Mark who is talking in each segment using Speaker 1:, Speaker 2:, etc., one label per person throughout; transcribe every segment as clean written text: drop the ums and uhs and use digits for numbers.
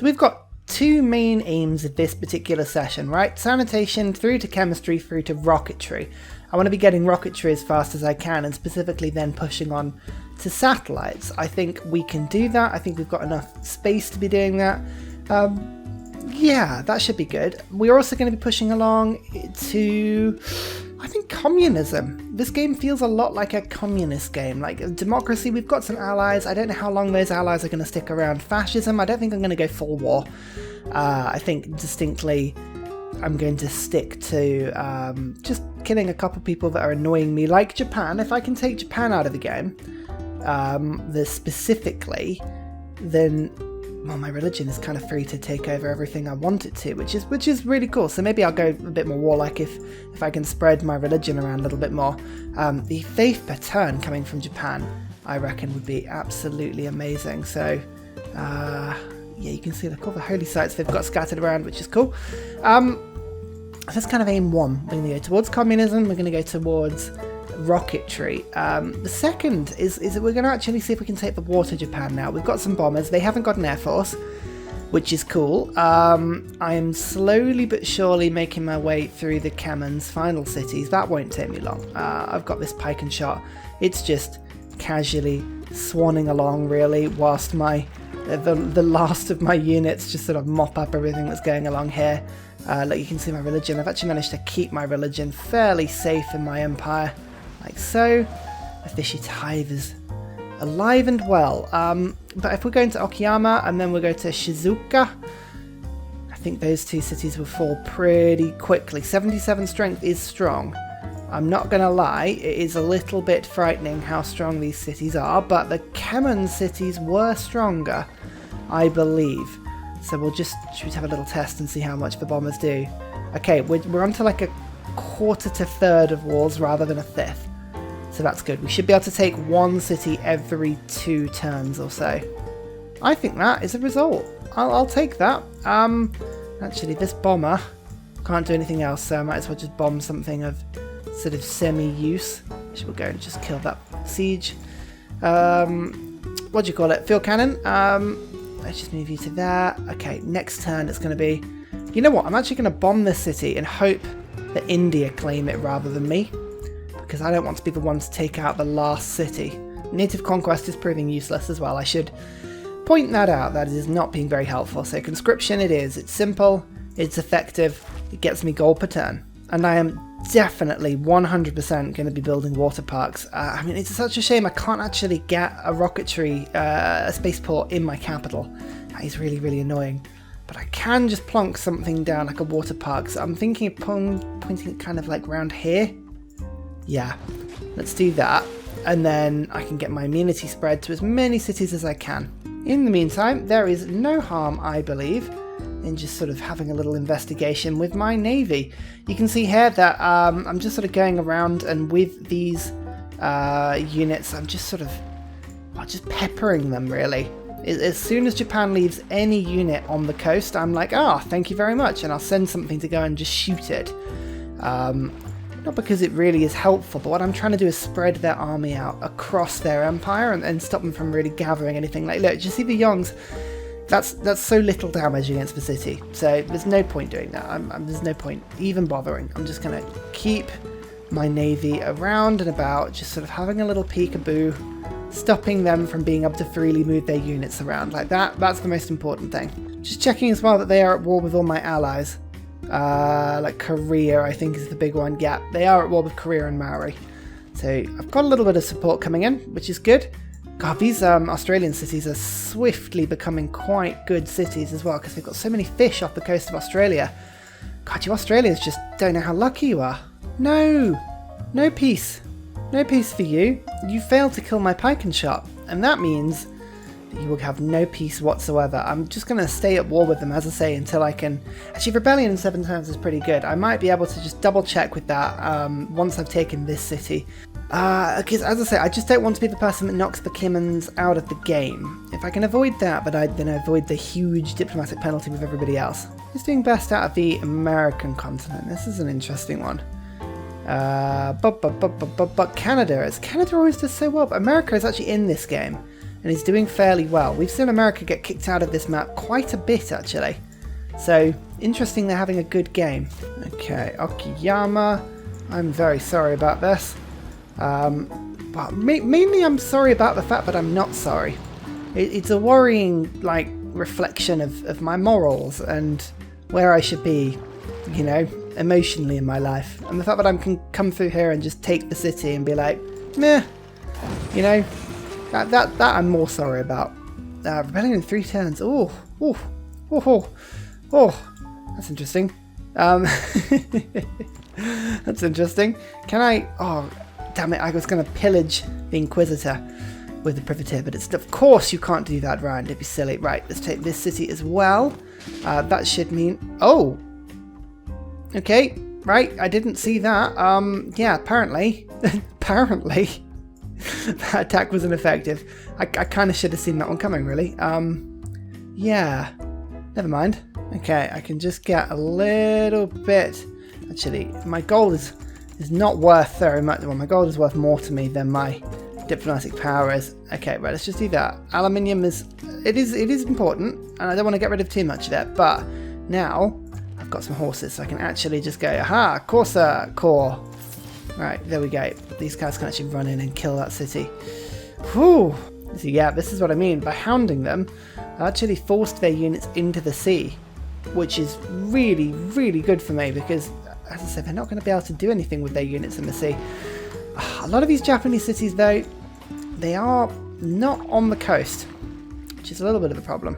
Speaker 1: So we've got two main aims of this particular session, right? Sanitation through to chemistry through to rocketry. I want to be getting rocketry as fast as I can, and specifically then pushing on to satellites. I think we can do that. I think we've got enough space to be doing that. Yeah, that should be good. We're also going to be pushing along to, I think, communism. This game feels a lot like a communist game. Like democracy, we've got some allies. I don't know how long those allies are going to stick around. Fascism, I don't think I'm going to go full war. I think distinctly I'm going to stick to just killing a couple people that are annoying me, like Japan. If I can take Japan out of the game, specifically, then well, my religion is kind of free to take over everything I want it to, which is really cool. So maybe I'll go a bit more warlike if I can spread my religion around a little bit more. The faith per turn coming from Japan, I reckon, would be absolutely amazing. So yeah, you can see all the holy sites they've got scattered around, which is cool. Let's kind of aim one. We're going to go towards communism. We're going to go towards rocketry. The second is that we're going to actually see if we can take the war to Japan now. We've got some bombers. They haven't got an air force, which is cool. I am slowly but surely making my way through the Kemen's final cities. That won't take me long. I've got this pike and shot. It's just casually swanning along, really, whilst the last of my units just sort of mop up everything that's going along here. Like you can see my religion. I've actually managed to keep my religion fairly safe in my empire, like so. The fishy tithe is alive and well. But if we're going to Okayama and then we'll go to Shizuoka, I think those two cities will fall pretty quickly. 77 strength is strong. I'm not going to lie, it is a little bit frightening how strong these cities are, but the Kemen cities were stronger, I believe. So we'll just have a little test and see how much the bombers do. Okay, we're on to like a quarter to third of walls rather than a fifth. So that's good. We should be able to take one city every 2 turns or so. I think that is a result. I'll take that. Actually, this bomber can't do anything else, so I might as well just bomb something of sort of semi-use. We'll go and just kill that siege. What do you call it? Field cannon. Let's just move you to there. Okay, next turn it's going to be... You know what? I'm actually going to bomb this city and hope that India claim it rather than me, because I don't want to be the one to take out the last city. Native conquest is proving useless as well. I should point that out. That is not being very helpful. So conscription it is. It's simple. It's effective. It gets me gold per turn. And I am definitely 100% going to be building water parks. I mean, it's such a shame I can't actually get a rocketry a spaceport in my capital. That is really, really annoying. But I can just plonk something down like a water park. So I'm thinking of pointing it kind of like around here. Yeah, let's do that. And then I can get my immunity spread to as many cities as I can. In the meantime, there is no harm, I believe, in just sort of having a little investigation with my navy. You can see here that I'm just sort of going around, and with these units I'm just sort of just peppering them, really. As soon as Japan leaves any unit on the coast, I'm like, thank you very much, and I'll send something to go and just shoot it. Not because it really is helpful, but what I'm trying to do is spread their army out across their empire and stop them from really gathering anything. Like, look, do you see the Yongs? That's so little damage against the city, so there's no point doing that. There's no point even bothering. I'm just going to keep my navy around and about, just sort of having a little peekaboo, stopping them from being able to freely move their units around like that. That's the most important thing. Just checking as well that they are at war with all my allies. Like Korea, I think, is the big one. Yeah, they are at war with Korea and Maori. So I've got a little bit of support coming in, which is good. God, these Australian cities are swiftly becoming quite good cities as well, because they've got so many fish off the coast of Australia. God, you Australians just don't know how lucky you are. No peace. No peace for you. You failed to kill my pike and shot, and that means that you will have no peace whatsoever. I'm just going to stay at war with them, as I say, until I can... Actually, Rebellion in 7 turns is pretty good. I might be able to just double check with that once I've taken this city. Because, as I say, I just don't want to be the person that knocks the Kimans out of the game. If I can avoid that, but then avoid the huge diplomatic penalty with everybody else. Who's doing best out of the American continent? This is an interesting one. But Canada always does so well, but America is actually in this game. and he's doing fairly well. We've seen America get kicked out of this map quite a bit, actually. So, interesting they're having a good game. Okay, Okayama. I'm very sorry about this. But mainly I'm sorry about the fact that I'm not sorry. It's a worrying, like, reflection of my morals and where I should be, you know, emotionally in my life. And the fact that I can come through here and just take the city and be like, meh, you know, that I'm more sorry about. Rebellion in 3 turns. Oh, that's interesting. That's interesting. Can I? Oh, damn it! I was going to pillage the Inquisitor with the Privateer, but it's of course you can't do that, Ryan. It'd be silly. Right, let's take this city as well. That should mean. Oh, okay. Right, I didn't see that. Yeah, apparently, apparently, that attack was ineffective. I kind of should have seen that one coming, really. Yeah, never mind. Okay, I can just get a little bit. Actually, my gold is not worth very much. Well, my gold is worth more to me than my diplomatic power is. Okay, right, let's just do that. Aluminium is important, and I don't want to get rid of too much of it. But now I've got some horses, so I can actually just go, aha, Corsa, core. Right, there we go. These guys can actually run in and kill that city. Whew. So yeah, this is what I mean. By hounding them, I actually forced their units into the sea, which is really, really good for me because, as I said, they're not going to be able to do anything with their units in the sea. A lot of these Japanese cities, though, they are not on the coast, which is a little bit of a problem.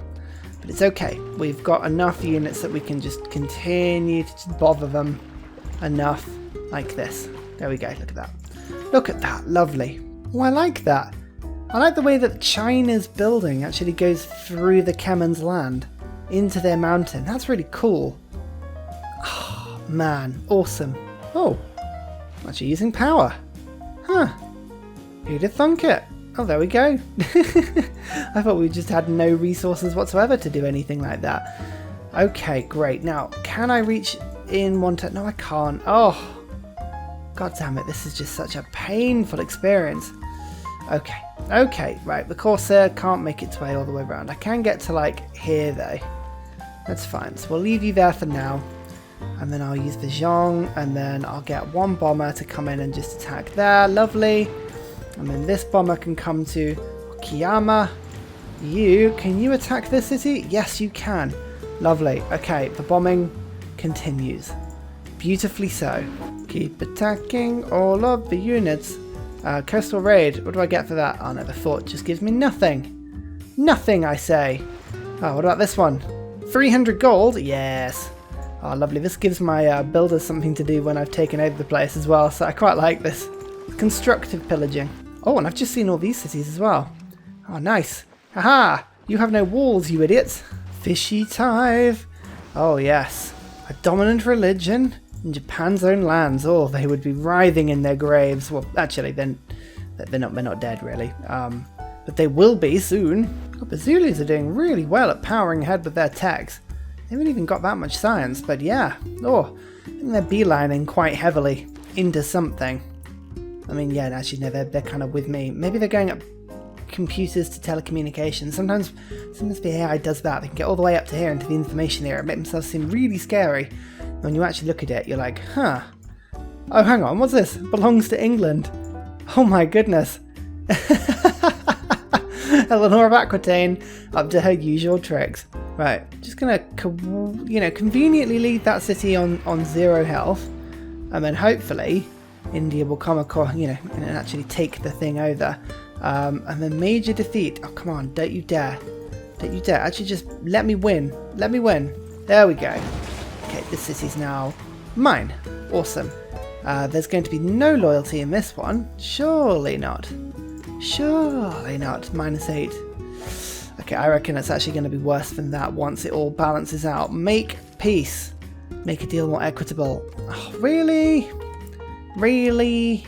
Speaker 1: But it's okay. We've got enough units that we can just continue to bother them enough like this. There we go. Look at that. Look at that. Lovely. Oh, I like that. I like the way that China's building actually goes through the Kemen's land into their mountain. That's really cool. Oh, man. Awesome. Oh, I'm actually using power. Huh. Who'd have thunk it? Oh, there we go. I thought we just had no resources whatsoever to do anything like that. Okay, great. Now, can I reach in one turn? No, I can't. Oh, god damn it. This is just such a painful experience. Okay. Okay, right. The Corsair can't make its way all the way around. I can get to, like, here, though. That's fine. So we'll leave you there for now. And then I'll use the Zhong, and then I'll get one bomber to come in and just attack there. Lovely. And then this bomber can come to Okayama. Can you attack this city? Yes, you can. Lovely. Okay, the bombing continues. Beautifully so. Keep attacking all of the units. Coastal raid. What do I get for that? Oh no, the fort just gives me nothing. Nothing, I say. Oh, what about this one? 300 gold? Yes. Oh, lovely. This gives my builders something to do when I've taken over the place as well, so I quite like this. Constructive pillaging. Oh, and I've just seen all these cities as well. Oh, nice. Haha! You have no walls, you idiots. Fishy Tithe. Oh, yes. A dominant religion in Japan's own lands. Oh, they would be writhing in their graves. Well, actually, then they're not dead, really. But they will be soon. Oh, the Zulus are doing really well at powering ahead with their techs. They haven't even got that much science, but yeah. Oh, I think they're beelining quite heavily into something. I mean, yeah, actually, no, they're kind of with me. Maybe they're going up computers to telecommunications. Sometimes the AI does that. They can get all the way up to here into the information era and make themselves seem really scary. When you actually look at it, you're like, huh. Oh, hang on, what's this? It belongs to England. Oh my goodness. Eleanor of Aquitaine up to her usual tricks. Right, just gonna, conveniently leave that city on 0 health, and then hopefully India will come across, and actually take the thing over. And then major defeat. Oh, come on, don't you dare. Don't you dare. Actually, just let me win. Let me win. There we go. Okay, this city's now mine. Awesome. There's going to be no loyalty in this one. Surely not. Surely not. -8. Okay, I reckon it's actually going to be worse than that once it all balances out. Make peace. Make a deal more equitable. Oh, really? Really?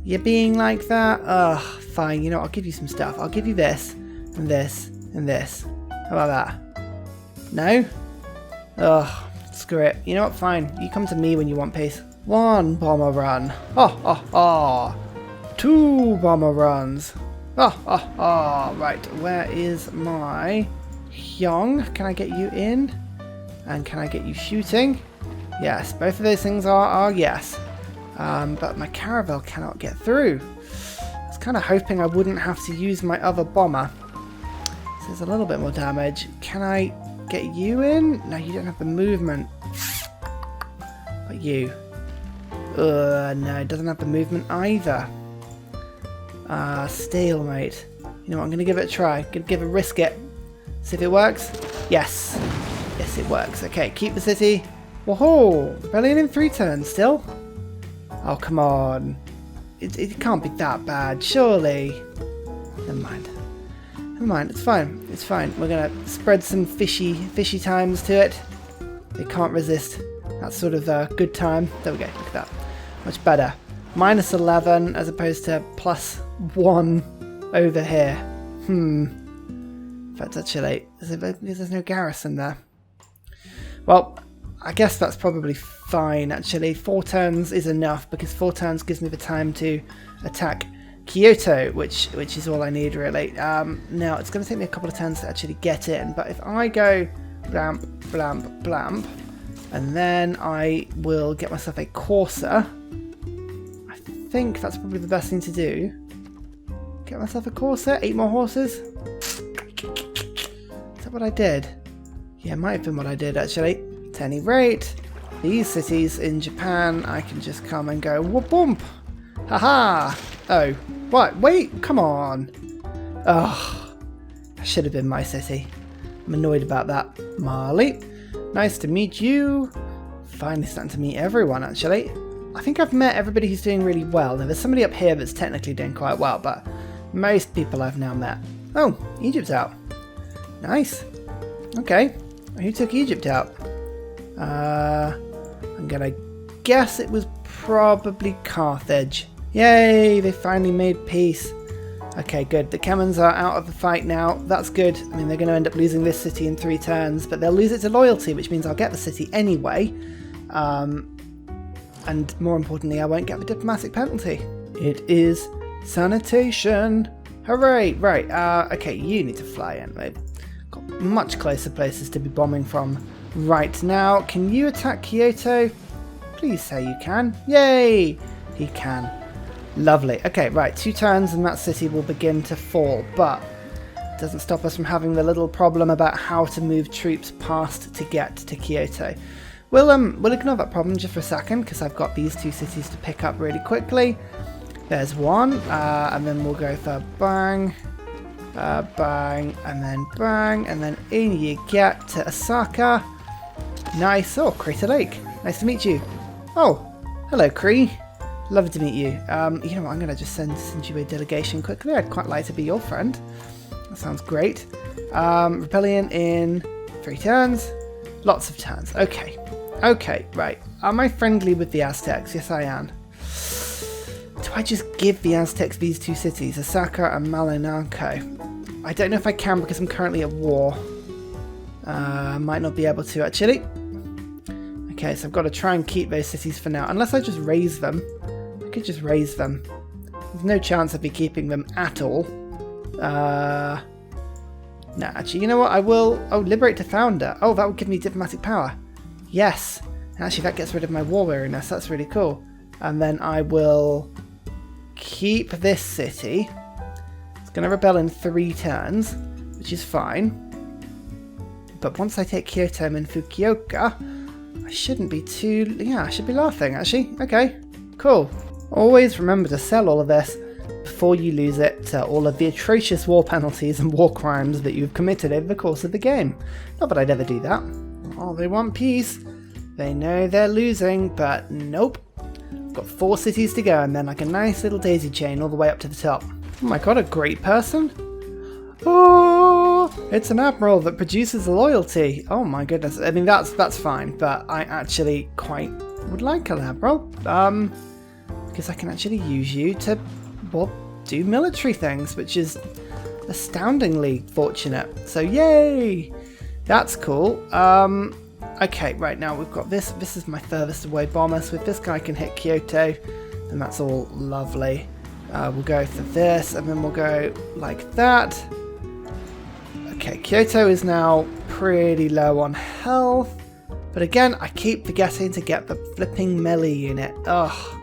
Speaker 1: You're being like that? Ugh, fine. You know, I'll give you some stuff. I'll give you this, and this, and this. How about that? No? Ugh, screw it. You know what? Fine. You come to me when you want peace. 1 bomber run. Oh. 2 bomber runs. Right. Where is my Hyung? Can I get you in? And can I get you shooting? Yes, both of those things are yes. But my caravel cannot get through. I was kind of hoping I wouldn't have to use my other bomber. So there's a little bit more damage. Can I get you in? No, you don't have the movement. But you. No, it doesn't have the movement either. Stalemate. You know what, I'm going to give it a try. I'm going to give it a risk it. See if it works. Yes. Yes, it works. Okay, keep the city. Whoa! Rebellion in 3 turns still? Oh, come on. It can't be that bad, surely. Never mind. Never mind, it's fine. It's fine. We're going to spread some fishy times to it. They can't resist that sort of good time. There we go, look at that. Much better. Minus 11 as opposed to plus 1 over here. In fact, actually, there's no garrison there. Well, I guess that's probably fine, actually. 4 turns is enough, because 4 turns gives me the time to attack Kyoto, which is all I need, really. Now, it's going to take me a couple of turns to actually get in, but if I go blamp, blamp, blamp, and then I will get myself a courser, I think that's probably the best thing to do. Get myself a courser, 8 more horses. Is that what I did? Yeah, it might have been what I did, actually. At any rate, these cities in Japan, I can just come and go whoop boomp. Haha! Oh, what? Wait, come on. Oh, that should have been my city. I'm annoyed about that. Mali, nice to meet you. Finally starting to meet everyone, actually. I think I've met everybody who's doing really well. Now, there's somebody up here that's technically doing quite well, but most people I've now met. Oh, Egypt's out. Nice. Okay. Who took Egypt out? I'm gonna guess it was probably Carthage. Yay, they finally made peace. Okay, good. The Kemans are out of the fight now. That's good. I mean, they're going to end up losing this city in 3 turns, but they'll lose it to loyalty, which means I'll get the city anyway. And more importantly, I won't get the diplomatic penalty. It is sanitation. Hooray! Right, okay, you need to fly in. They've got much closer places to be bombing from right now. Can you attack Kyoto? Please say you can. Yay! He can. Lovely. Okay, right, 2 turns and that city will begin to fall, but it doesn't stop us from having the little problem about how to move troops past to get to Kyoto. We'll ignore that problem just for a second, because I've got these 2 cities to pick up really quickly. There's one, and then we'll go for bang, bang, and then in you get to Osaka. Nice. Oh, Crater Lake. Nice to meet you. Oh, hello, Cree. Lovely to meet you. You know what, I'm going to just send you a delegation quickly. I'd quite like to be your friend. That sounds great. Rebellion in 3 turns. Lots of turns. Okay. Okay, right. Am I friendly with the Aztecs? Yes, I am. Do I just give the Aztecs these 2 cities, Osaka and Malinalco? I don't know if I can because I'm currently at war. Might not be able to, actually. Okay, so I've got to try and keep those cities for now. Unless I just raise them. I could just raise them. There's no chance of me keeping them at all. No, actually, you know what? I will... Oh, liberate the founder. Oh, that would give me diplomatic power. Yes. Actually, that gets rid of my war weariness. That's really cool. And then I will keep this city. It's going to rebel in 3 turns, which is fine. But once I take Kyoto and Fukuoka, I shouldn't be too... Yeah, I should be laughing, actually. Okay, cool. Always remember to sell all of this before you lose it to all of the atrocious war penalties and war crimes that you've committed over the course of the game. Not that I'd ever do that. Oh, they want peace. They know they're losing, but nope. I've got 4 cities to go and then like a nice little daisy chain all the way up to the top. Oh my god, a great person? Oh, it's an admiral that produces loyalty. Oh my goodness. I mean, that's fine, but I actually quite would like an admiral. Because I can actually use you to, well, do military things, which is astoundingly fortunate. So yay! That's cool. Okay, right, now we've got this. This is my furthest away bomber, so if this guy can hit Kyoto, then that's all lovely. We'll go for this, and then we'll go like that. Okay, Kyoto is now pretty low on health. But again, I keep forgetting to get the flipping melee unit. Ugh.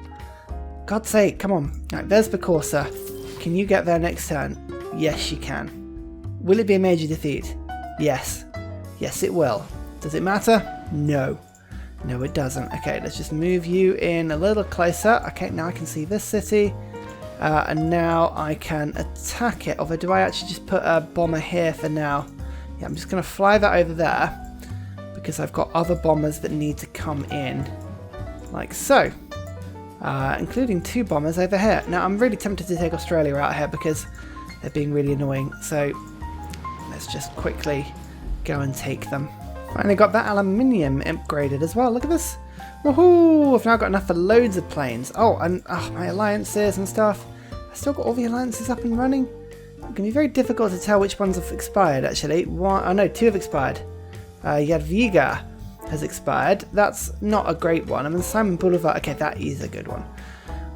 Speaker 1: God's sake, come on. Right, there's the Corsa. Can you get there next turn? Yes, you can. Will it be a major defeat? Yes. Yes, it will. Does it matter? No. No, it doesn't. Okay, let's just move you in a little closer. Okay, now I can see this city. And now I can attack it. Although, do I actually just put a bomber here for now? Yeah, I'm just going to fly that over there. Because I've got other bombers that need to come in. Like so. Including 2 bombers over here. Now, I'm really tempted to take Australia out here because they're being really annoying. So, let's just quickly go and take them. Finally got that aluminium upgraded as well. Look at this. Woohoo! I've now got enough for loads of planes. Oh, and my alliances and stuff. I've still got all the alliances up and running. It can be very difficult to tell which ones have expired, actually. One, oh no, 2 have expired. Jadwiga has expired. That's not a great one. I mean, Simon Boulevard. Okay, that is a good one.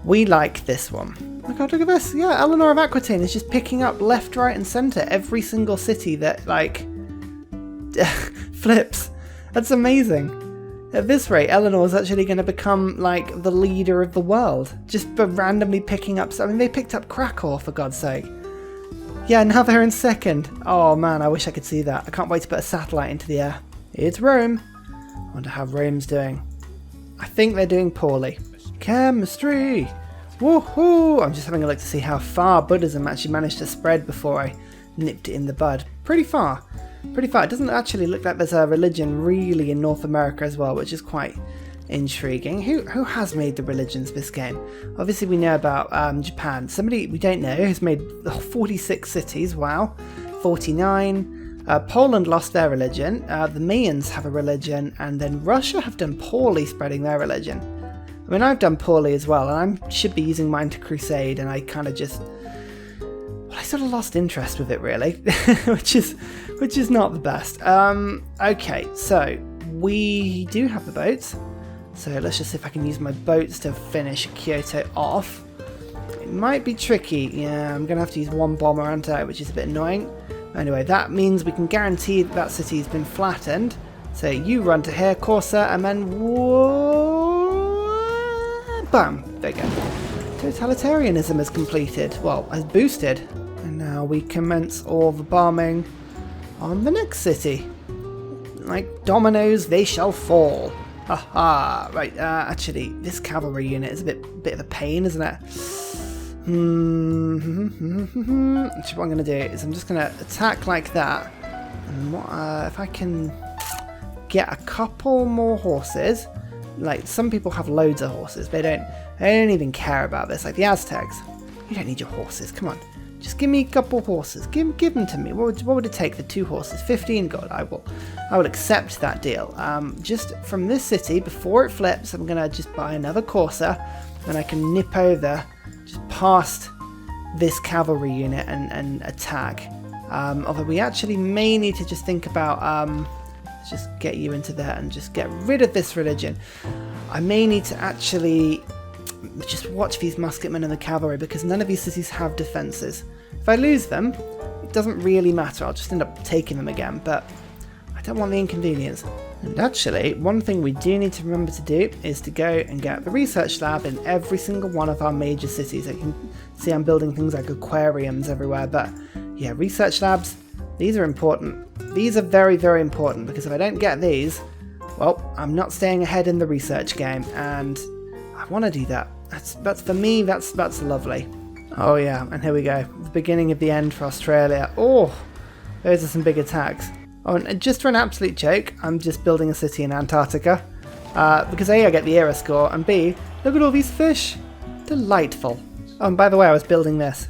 Speaker 1: We like this one. Oh my god, look at this. Yeah, Eleanor of Aquitaine is just picking up left, right, and centre every single city that, like, flips. That's amazing. At this rate, Eleanor is actually going to become, like, the leader of the world. Just by randomly picking up... I mean, they picked up Krakow, for God's sake. Yeah, now they're in second. Oh, man, I wish I could see that. I can't wait to put a satellite into the air. It's Rome. I wonder how Rome's doing. I think they're doing poorly. Chemistry! Woohoo! I'm just having a look to see how far Buddhism actually managed to spread before I nipped it in the bud. Pretty far. Pretty far. It doesn't actually look like there's a religion really in North America as well, which is quite intriguing. Who has made the religions this game? Obviously we know about Japan. Somebody we don't know has made 46 cities. Wow. 49. Poland lost their religion. The Mayans have a religion, and then Russia have done poorly spreading their religion. I mean, I've done poorly as well, and I should be using mine to crusade, and I kind of just... I sort of lost interest with it, really, which is not the best. Okay, so we do have the boats. So let's just see if I can use my boats to finish Kyoto off. It might be tricky. Yeah, I'm going to have to use 1 bomber, aren't I, which is a bit annoying. Anyway, that means we can guarantee that that city's been flattened. So you run to here, Corsa, and then... bam! There you go. Totalitarianism is completed. Well, has boosted. And now we commence all the bombing on the next city. Like dominoes, they shall fall. Haha. Right, actually, this cavalry unit is a bit of a pain, isn't it? Actually, what I'm going to do is I'm just going to attack like that. And what, if I can get a couple more horses. Like, some people have loads of horses. They don't even care about this. Like the Aztecs. You don't need your horses. Come on. Just give me a couple horses. Give them to me. What would it take for 2 horses? 15 gold. I will accept that deal. Just from this city, before it flips, I'm going to just buy another Corsa. Then I can nip over just past this cavalry unit and attack. Although we actually may need to just think about... let's just get you into there and just get rid of this religion. I may need to actually... just watch these musketmen and the cavalry, because none of these cities have defences. If I lose them, it doesn't really matter. I'll just end up taking them again, but I don't want the inconvenience. And actually, one thing we do need to remember to do is to go and get the research lab in every single one of our major cities. You can see I'm building things like aquariums everywhere, but yeah, research labs, these are important. These are very, very important, because if I don't get these, well, I'm not staying ahead in the research game, and I want to do that. That's for me, that's lovely. Oh yeah, and here we go. The beginning of the end for Australia. Oh, those are some big attacks. Oh, and just for an absolute joke, I'm just building a city in Antarctica. Because A, I get the era score, and B, look at all these fish. Delightful. Oh, and by the way, I was building this.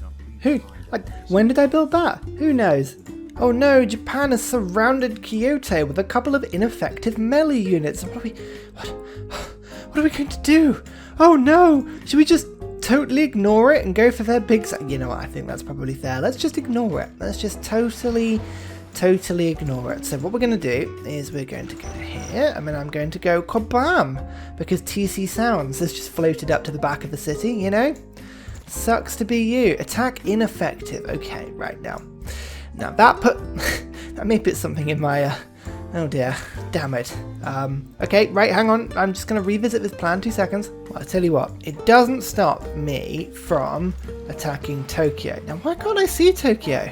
Speaker 1: When did I build that? Who knows? Oh no, Japan has surrounded Kyoto with a couple of ineffective melee units. What are we going to do? Oh no! Should we just totally ignore it and go for their big... You know what, I think that's probably fair. Let's just ignore it. Let's just totally ignore it. So what we're going to do is we're going to go here, and then I'm going to go kabam! Because TC Sounds has just floated up to the back of the city, you know? Sucks to be you. Attack ineffective. Okay, right now. Now that put... that may put something in my... oh dear. Damn it. Okay, right, hang on. I'm just going to revisit this plan. 2 seconds. Well, I'll tell you what. It doesn't stop me from attacking Tokyo. Now, why can't I see Tokyo?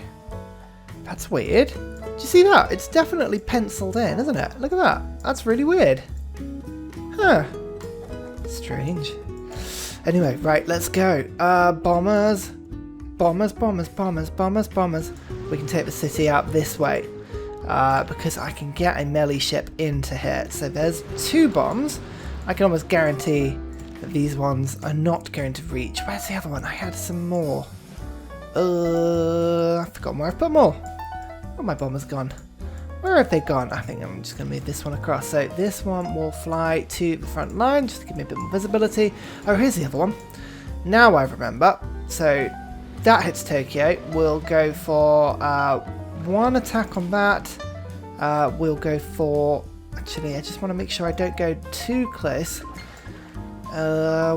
Speaker 1: That's weird. Do you see that? It's definitely penciled in, isn't it? Look at that. That's really weird. Huh. Strange. Anyway, right, let's go. Bombers. Bombers, bombers, bombers, bombers, bombers. We can take the city out this way. Because I can get a melee ship into here. So there's 2 bombs. I can almost guarantee that these ones are not going to reach. Where's the other one? I had some more. I forgot where I've put more. Oh, my bomber's gone. Where have they gone? I think I'm just going to move this one across. So this one will fly to the front line just to give me a bit more visibility. Oh, here's the other one. Now I remember. So that hits Tokyo. We'll go for 1 attack on that. We'll go for... Actually, I just want to make sure I don't go too close.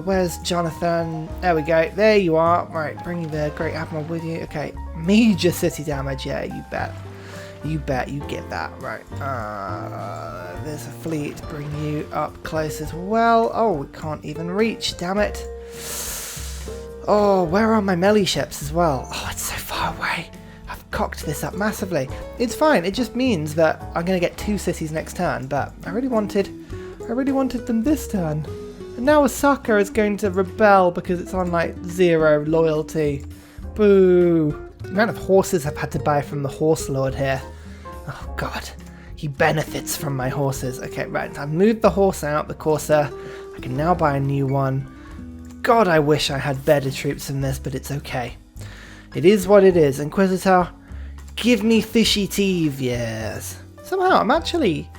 Speaker 1: Where's Jonathan? There we go. There you are. Right, bring the Great Admiral with you. Okay, major city damage. Yeah, you bet. You bet you get that. Right. There's a fleet. Bring you up close as well. Oh, we can't even reach. Damn it. Oh, where are my melee ships as well? Oh, it's so far away. I've cocked this up massively. It's fine. It just means that I'm going to get 2 cities next turn, but I really wanted them this turn. And now Osaka is going to rebel because it's on like 0 loyalty. Boo. The amount of horses I've had to buy from the horse lord here. Oh god. He benefits from my horses. Okay, right. I've moved the horse out, the Corsair. I can now buy a new one. God, I wish I had better troops than this, but it's okay. It is what it is. Inquisitor, give me fishy teeth, yes. Somehow I'm actually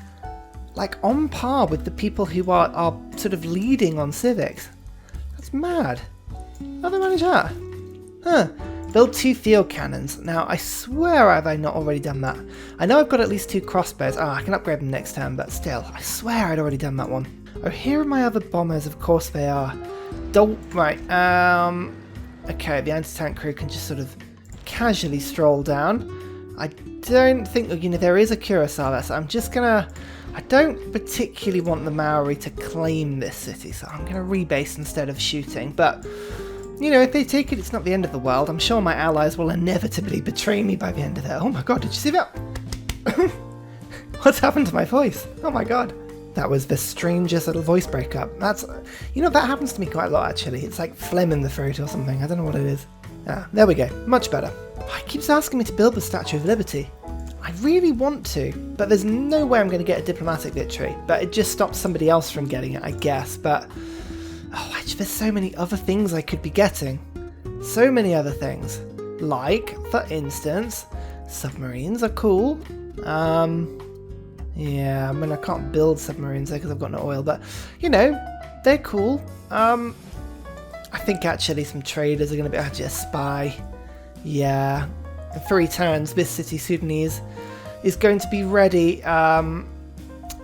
Speaker 1: like on par with the people who are sort of leading on civics. That's mad. How did I manage that? Huh. Build 2 field cannons. Now, I swear have I not already done that. I know I've got at least 2 crossbows. Oh, I can upgrade them next time, but still, I swear I'd already done that one. Oh, here are my other bombers. Of course they are. Right, okay, the anti-tank crew can just sort of casually stroll down. I don't think, there is a Curacao there, so I'm just gonna... I don't particularly want the Maori to claim this city, so I'm gonna rebase instead of shooting, but... if they take it, it's not the end of the world. I'm sure my allies will inevitably betray me by the end of that. Oh my god, did you see that? What's happened to my voice? Oh my god. That was the strangest little voice breakup. That's, that happens to me quite a lot actually. It's like phlegm in the throat or something. I don't know what it is. Ah, there we go. Much better. He keeps asking me to build the Statue of Liberty. I really want to, but there's no way I'm going to get a diplomatic victory. But it just stops somebody else from getting it, I guess. But... oh, there's so many other things I could be getting. So many other things. Like, for instance, submarines are cool. Yeah, I mean, I can't build submarines there because I've got no oil, but, they're cool. I think actually some traders are going to be actually a spy. Yeah. In 3 turns, this city, Sudanese, is going to be ready.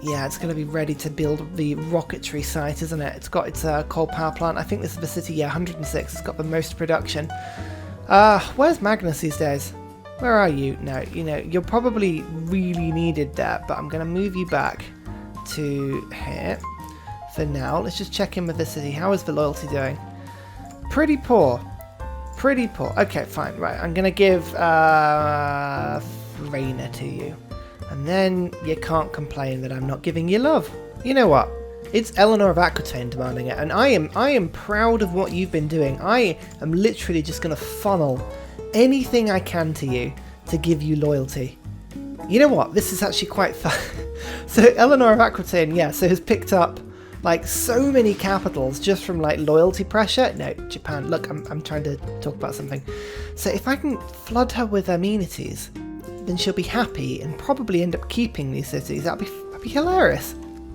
Speaker 1: Yeah, it's going to be ready to build the rocketry site, isn't it? It's got its coal power plant. I think this is the city, yeah, 106. It's got the most production. Where's Magnus these days? Where are you? No, you're probably really needed there, but I'm going to move you back to here for now. Let's just check in with the city. How is the loyalty doing? Pretty poor. Pretty poor. Okay, fine. Right, I'm going to give Rainer to you. And then you can't complain that I'm not giving you love. You know what? It's Eleanor of Aquitaine demanding it, and I am proud of what you've been doing. I am literally just going to funnel anything I can to you to give you loyalty. You know what? This is actually quite fun. So Eleanor of Aquitaine, yeah, so has picked up like so many capitals just from like loyalty pressure. No, Japan. Look, I'm trying to talk about something. So if I can flood her with amenities, then she'll be happy and probably end up keeping these cities. That'd be hilarious.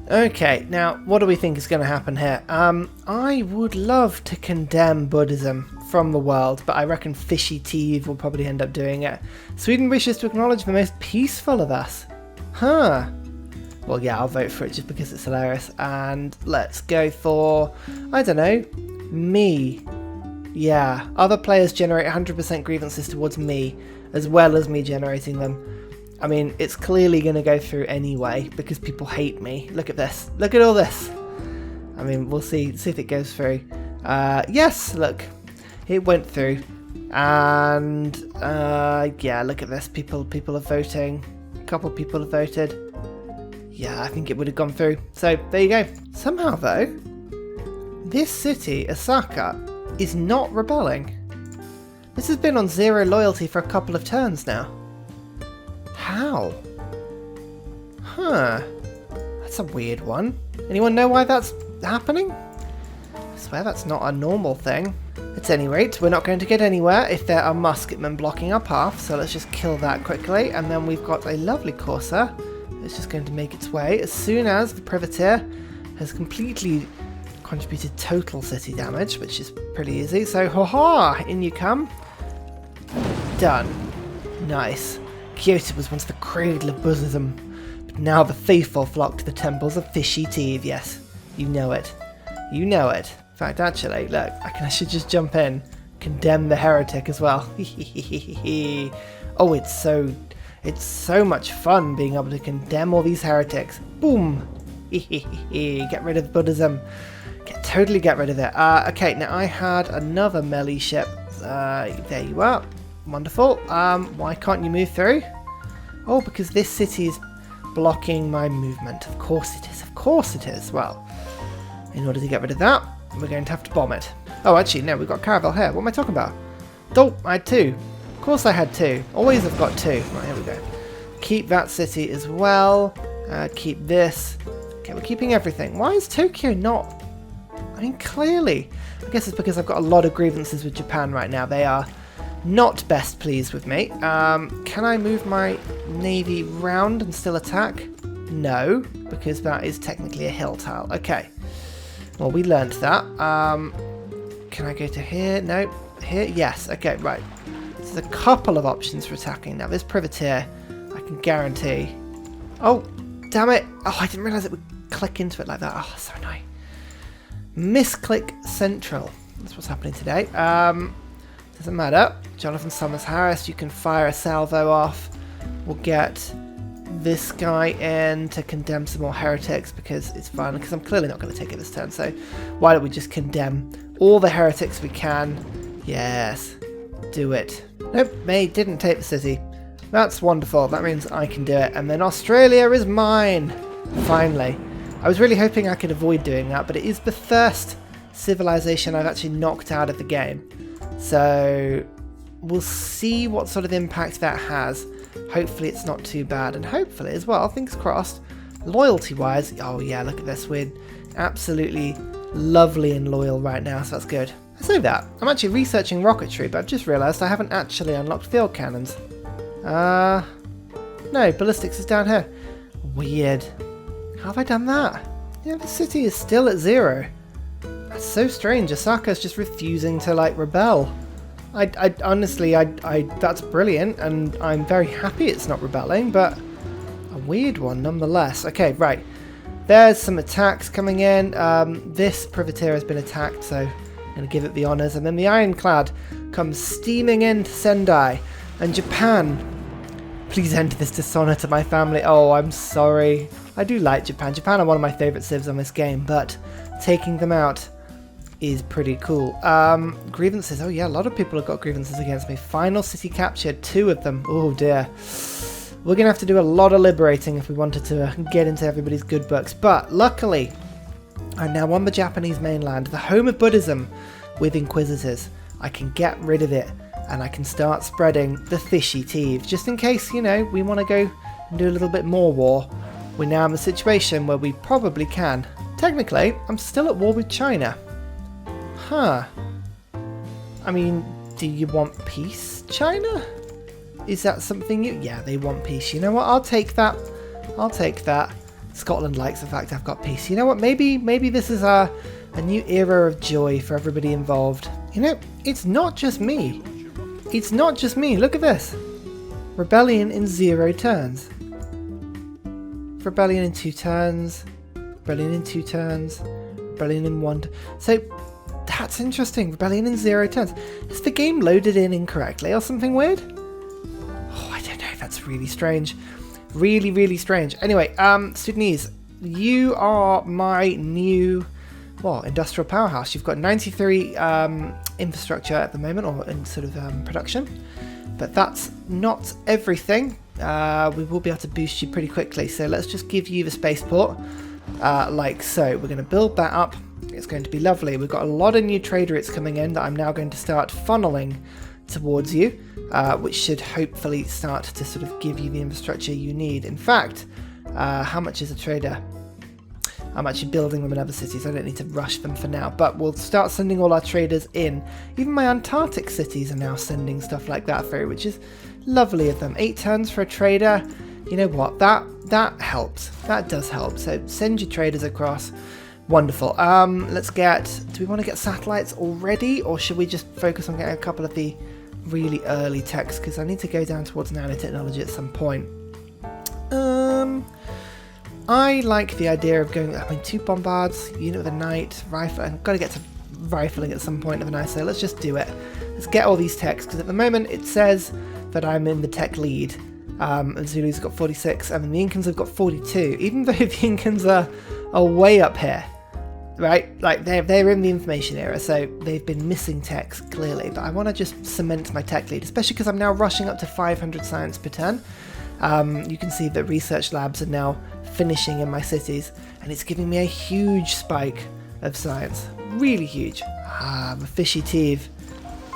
Speaker 1: Okay, now what do we think is going to happen here? I would love to condemn Buddhism from the world, but I reckon Fishy Teeth will probably end up doing it. Sweden wishes to acknowledge the most peaceful of us. Huh. Well, yeah, I'll vote for it just because it's hilarious. And let's go for, I don't know, me. Yeah, other players generate 100% grievances towards me, as well as me generating them. I mean, it's clearly going to go through anyway, because people hate me. Look at this. Look at all this. I mean, we'll see if it goes through. Yes, look. It went through. And, yeah, look at this. People are voting. A couple of people have voted. Yeah, I think it would have gone through. So, there you go. Somehow, though, this city, Osaka, is not rebelling. This has been on 0 loyalty for a couple of turns now. How? Huh. That's a weird one. Anyone know why that's happening? I swear that's not a normal thing. At any rate, we're not going to get anywhere if there are musketmen blocking our path, so let's just kill that quickly, and then we've got a lovely courser that's just going to make its way as soon as the privateer has completely contributed total city damage, which is pretty easy. So, ha-ha! In you come. Done. Nice. Kyoto was once the cradle of Buddhism, but now the faithful flock to the temples of Fishy Teeth. Yes, you know it. You know it. In fact, actually, look, I should just jump in, condemn the heretic as well. Oh, it's so much fun being able to condemn all these heretics. Boom. Get rid of Buddhism. Totally get rid of it. Okay, now I had another melee ship. There you are. Wonderful. Why can't you move through? Oh, because this city is blocking my movement. Of course it is. Of course it is. Well, in order to get rid of that, we're going to have to bomb it. Oh, actually, no, we've got Caravel here. What am I talking about? Oh, I had 2. Of course I had 2. Always have got 2. Right, here we go. Keep that city as well. Keep this. Okay, we're keeping everything. Why is Tokyo not... I mean, clearly. I guess it's because I've got a lot of grievances with Japan right now. They are not best pleased with me. Can I move my navy round and still attack? No, because that is technically a hill tile. Okay. Well, we learnt that. Can I go to here? No. Here? Yes. Okay, right. There's a couple of options for attacking. Now, this privateer, I can guarantee... Oh, damn it. Oh, I didn't realise it would click into it like that. Oh, so annoying. Misclick Central. That's what's happening today. Doesn't matter. Jonathan Summers Harris, you can fire a salvo off. We'll get this guy in to condemn some more heretics because it's fun, because I'm clearly not going to take it this turn, so why don't we just condemn all the heretics we can? Yes, do it. Nope, May didn't take the city. That's wonderful. That means I can do it. And then Australia is mine. Finally. I was really hoping I could avoid doing that, but it is the first civilization I've actually knocked out of the game. So we'll see what sort of impact that has. Hopefully it's not too bad, and hopefully as well, fingers crossed, loyalty-wise, oh yeah, look at this, we're absolutely lovely and loyal right now, so that's good. I say that, I'm actually researching rocketry, but I've just realised I haven't actually unlocked field cannons. No, ballistics is down here. Weird. How have I done that? Yeah, the city is still at 0. That's so strange. Osaka's just refusing to, like, rebel. I honestly, that's brilliant, and I'm very happy it's not rebelling, but a weird one nonetheless. Okay, right. There's some attacks coming in. This privateer has been attacked, so I'm going to give it the honours. And then the Ironclad comes steaming into Sendai. And Japan, please end this dishonour to my family. Oh, I'm sorry. I do like Japan. Japan are one of my favourite civs on this game, but taking them out is pretty cool. Grievances. Oh yeah, a lot of people have got grievances against me. Final city captured, 2 of them. Oh dear. We're going to have to do a lot of liberating if we wanted to get into everybody's good books. But luckily, I'm now on the Japanese mainland, the home of Buddhism, with Inquisitors. I can get rid of it, and I can start spreading the Fishy Teeth, just in case, you know, we want to go and do a little bit more war. We're now in a situation where we probably can. Technically, I'm still at war with China. Huh. I mean, do you want peace, China? Is that something you... Yeah, they want peace. You know what? I'll take that. I'll take that. Scotland likes the fact I've got peace. You know what? Maybe this is a new era of joy for everybody involved. You know, it's not just me. It's not just me. Look at this. Rebellion in 0 turns. Rebellion in 2 turns. Rebellion in 2 turns. Rebellion in 1. So, That's interesting. Rebellion in 0 turns. Is the game loaded in incorrectly or something weird? Oh, I don't know. That's really strange. Really, really strange. Anyway, Sudanese, you are my new, well, industrial powerhouse. You've got 93 infrastructure at the moment, or in sort of production. But that's not everything. We will be able to boost you pretty quickly. So let's just give you the spaceport, like so. We're going to build that up. It's going to be lovely. We've got a lot of new trade routes coming in that I'm now going to start funneling towards you, which should hopefully start to sort of give you the infrastructure you need. In fact, how much is a trader? I'm actually building them in other cities. I don't need to rush them for now, but we'll start sending all our traders in. Even my Antarctic cities are now sending stuff like that through, which is lovely of them. 8 turns for a trader. You know what? That helps. That does help. So send your traders across. Wonderful. Let's get... Do we want to get satellites already, or should we just focus on getting a couple of the really early techs? Because I need to go down towards nanotechnology at some point. I like the idea of going... I mean, 2 bombards, unit of the night, rifle... I've got to get to rifling at some point of the night, so let's just do it. Let's get all these techs, because at the moment it says that I'm in the tech lead. And Zulu's got 46, and the Incans have got 42. Even though the Incans are way up here, right? Like, they're in the information era, so they've been missing techs, clearly. But I want to just cement my tech lead, especially because I'm now rushing up to 500 science per turn. You can see that research labs are now finishing in my cities, and it's giving me a huge spike of science. Really huge. The fishy teeth.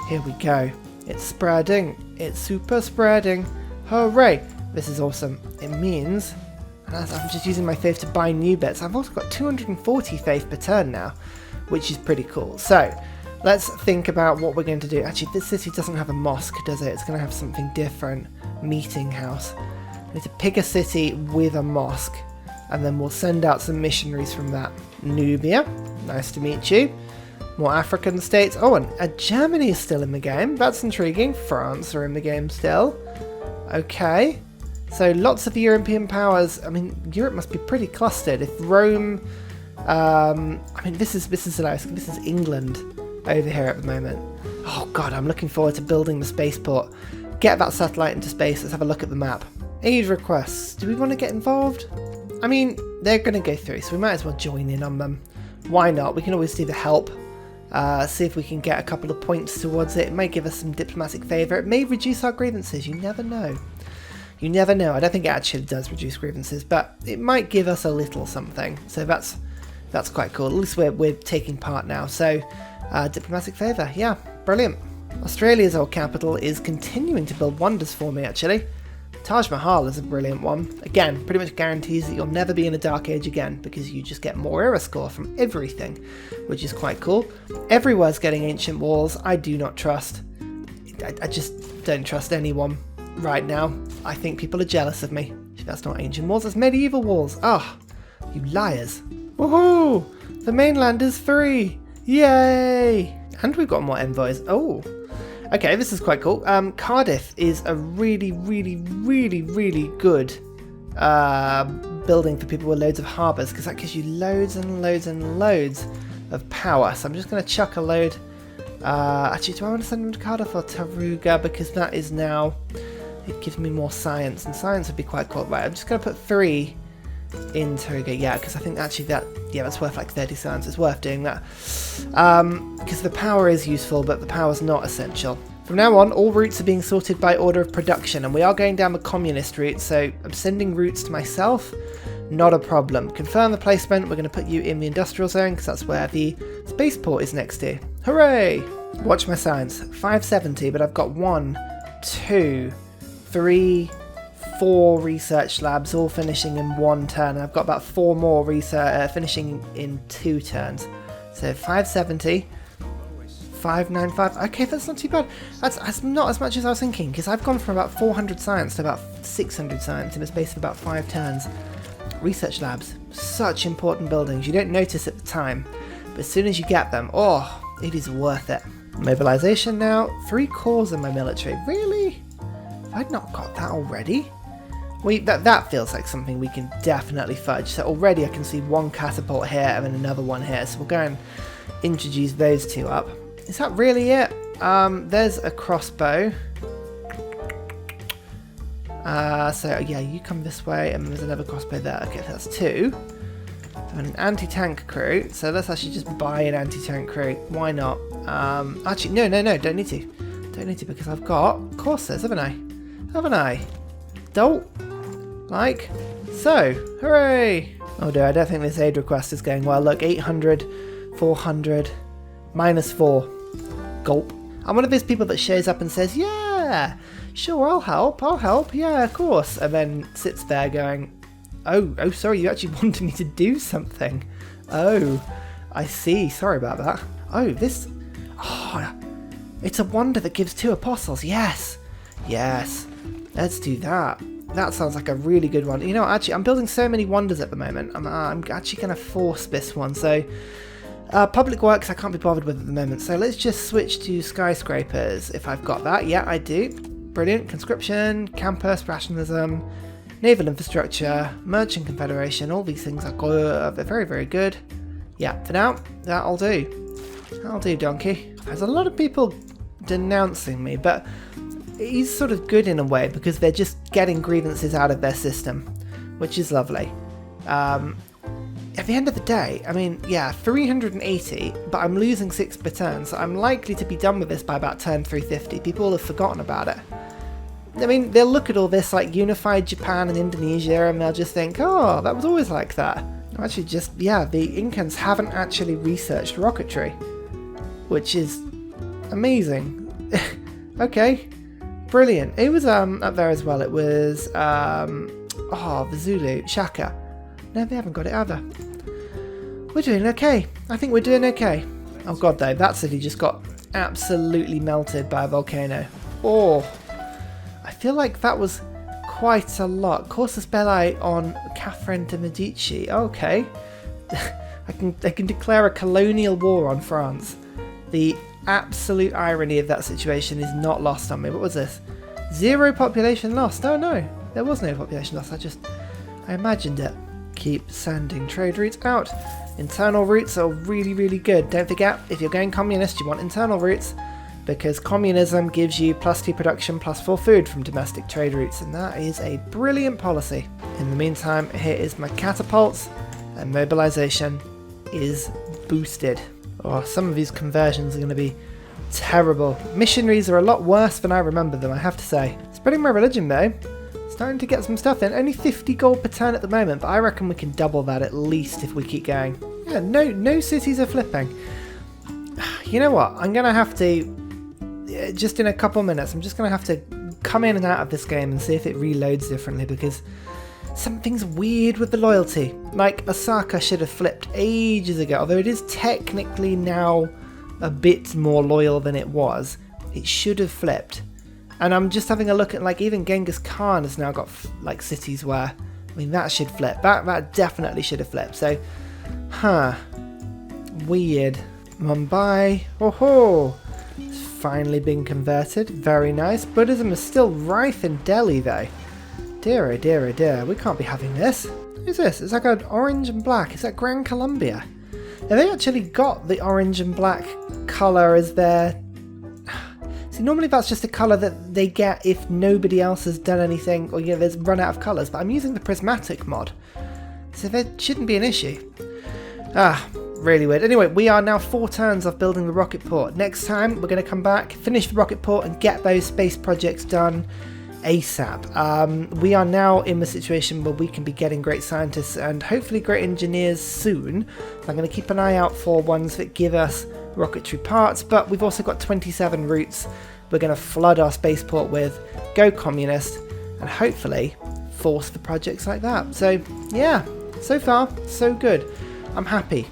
Speaker 1: Here we go. It's spreading. It's super spreading. Hooray! This is awesome. It means... I'm just using my faith to buy new bits. I've also got 240 faith per turn now, which is pretty cool. So, let's think about what we're going to do. Actually, this city doesn't have a mosque, does it? It's going to have something different. Meeting house. I need to pick a city with a mosque, and then we'll send out some missionaries from that. Nubia, nice to meet you. More African states. Oh, and Germany is still in the game. That's intriguing. France are in the game still. Okay. So lots of European powers. I mean, Europe must be pretty clustered. If Rome, I mean, this is hilarious. This is England over here at the moment. Oh god, I'm looking forward to building the spaceport. Get that satellite into space. Let's have a look at the map. Aid requests. Do we want to get involved? I mean, they're going to go through, so we might as well join in on them. Why not? We can always do the help. See if we can get a couple of points towards it. It may give us some diplomatic favour. It may reduce our grievances. You never know. You never know. I don't think it actually does reduce grievances, but it might give us a little something. So that's quite cool. At least we're taking part now. So diplomatic favour. Yeah, brilliant. Australia's old capital is continuing to build wonders for me, actually. Taj Mahal is a brilliant one. Again, pretty much guarantees that you'll never be in a dark age again, because you just get more era score from everything, which is quite cool. Everywhere's getting ancient walls. I do not trust. I just don't trust anyone right now. I think people are jealous of me. That's not ancient walls, that's medieval walls. Ah, oh, you liars. Woohoo! The mainland is free! Yay! And we've got more envoys. Oh. Okay, this is quite cool. Cardiff is a really, really, really, really good building for people with loads of harbours, because that gives you loads and loads and loads of power. So I'm just going to chuck a load. Actually, do I want to send them to Cardiff or Taruga? Because that is now... It gives me more science, and science would be quite cool. Right, I'm just going to put 3 in Taruga. Yeah, because I think actually that's worth like 30 science. It's worth doing that. Because the power is useful, but the power's not essential. From now on, all routes are being sorted by order of production, and we are going down the communist route, so I'm sending routes to myself. Not a problem. Confirm the placement. We're going to put you in the industrial zone, because that's where the spaceport is next to. Hooray! Watch my science. 570, but I've got 1, 2, 3, 4 research labs all finishing in 1 turn. I've got about 4 more research finishing in 2 turns. So 570, 595. Okay, that's not too bad. That's not as much as I was thinking, because I've gone from about 400 science to about 600 science in the space of about 5 turns. Research labs, such important buildings. You don't notice at the time, but as soon as you get them, oh, it is worth it. Mobilization now. 3 cores in my military. Really? I'd not got that already. That feels like something we can definitely fudge. So already I can see one catapult here and then another one here. So we'll go and introduce those two up. Is that really it? There's a crossbow. So yeah, you come this way, and there's another crossbow there. Okay, that's two. And an anti-tank crew. So let's actually just buy an anti-tank crew. Why not? Actually, no, don't need to. Don't need to because I've got coursers, haven't I? Haven't I? Dolt. Like so. Hooray! Oh dear, I don't think this aid request is going well. Look, 800, 400, -4. Gulp. I'm one of those people that shows up and says, yeah, sure, I'll help, yeah, of course. And then sits there going, oh, sorry, you actually wanted me to do something. Oh, I see, sorry about that. Oh, it's a wonder that gives 2 apostles, yes, let's do that. That sounds like a really good one. You know, actually, I'm building so many wonders at the moment. I'm actually going to force this one, so... public works I can't be bothered with at the moment, so let's just switch to skyscrapers if I've got that. Yeah, I do. Brilliant. Conscription, campus, rationalism, naval infrastructure, merchant confederation, all these things are good. They're very, very good. Yeah, for now, that'll do. That'll do, donkey. There's a lot of people denouncing me, but he's sort of good in a way because they're just getting grievances out of their system, which is lovely. At the end of the day, I mean, yeah, 380, but I'm losing 6 per turn, so I'm likely to be done with this by about turn 350. People will have forgotten about it. I mean, they'll look at all this like unified Japan and Indonesia and they'll just think, oh, that was always like that. Actually, just, yeah, the Incans haven't actually researched rocketry, which is amazing. Okay, brilliant. It was up there as well. It was, the Zulu, Shaka. No, they haven't got it either. We're doing okay. I think we're doing okay. Oh god though, that city just got absolutely melted by a volcano. Oh, I feel like that was quite a lot. Corsus Belli on Catherine de Medici. Okay. I can declare a colonial war on France. The absolute irony of that situation is not lost on me. What was this? 0 population lost. Oh no, there was no population lost. I imagined it. Keep sending trade routes out. Internal routes are really, really good. Don't forget, if you're going communist, you want internal routes because communism gives you +2 production, +4 food from domestic trade routes, and that is a brilliant policy. In the meantime, here is my catapults, and mobilization is boosted. Oh, some of these conversions are going to be terrible. Missionaries are a lot worse than I remember them, I have to say. Spreading my religion though. Starting to get some stuff in. Only 50 gold per turn at the moment, but I reckon we can double that at least if we keep going. Yeah, no cities are flipping. You know what? I'm going to have to, just in a couple minutes, I'm just going to have to come in and out of this game and see if it reloads differently because something's weird with the loyalty. Like, Osaka should have flipped ages ago, although it is technically now a bit more loyal than it was. It should have flipped. And I'm just having a look at, like, even Genghis Khan has now got, like, cities where, I mean, that should flip. That definitely should have flipped. So, weird. Mumbai. Oh, it's finally been converted. Very nice. Buddhism is still rife in Delhi, though. Dear, oh dear, oh dear. We can't be having this. Who's this? It's like an orange and black. Is that Grand Colombia? Have they actually got the orange and black colour as their... See, normally that's just a colour that they get if nobody else has done anything or, you know, there's run out of colours, but I'm using the prismatic mod, so there shouldn't be an issue. Really weird. Anyway, we are now 4 turns off building the rocket port. Next time, we're going to come back, finish the rocket port and get those space projects done ASAP. We are now in the situation where we can be getting great scientists and hopefully great engineers soon. So I'm going to keep an eye out for ones that give us rocketry parts, but we've also got 27 routes we're going to flood our spaceport with, go communist, and hopefully force the projects like that. So yeah, so far so good. I'm happy.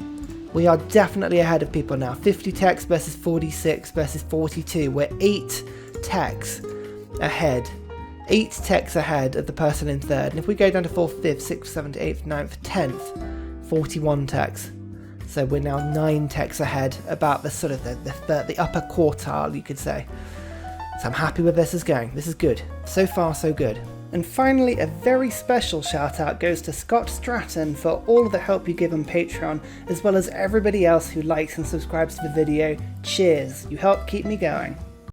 Speaker 1: We are definitely ahead of people now. 50 techs versus 46 versus 42. We're 8 techs ahead. 8 techs ahead of the person in 3rd. And if we go down to 4th, 5th, 6th, 7th, 8th, 9th, 10th, 41 techs. So we're now 9 techs ahead, about the sort of the upper quartile, you could say. So I'm happy where this is going. This is good. So far, so good. And finally, a very special shout out goes to Scott Stratton for all of the help you give on Patreon, as well as everybody else who likes and subscribes to the video. Cheers, you help keep me going.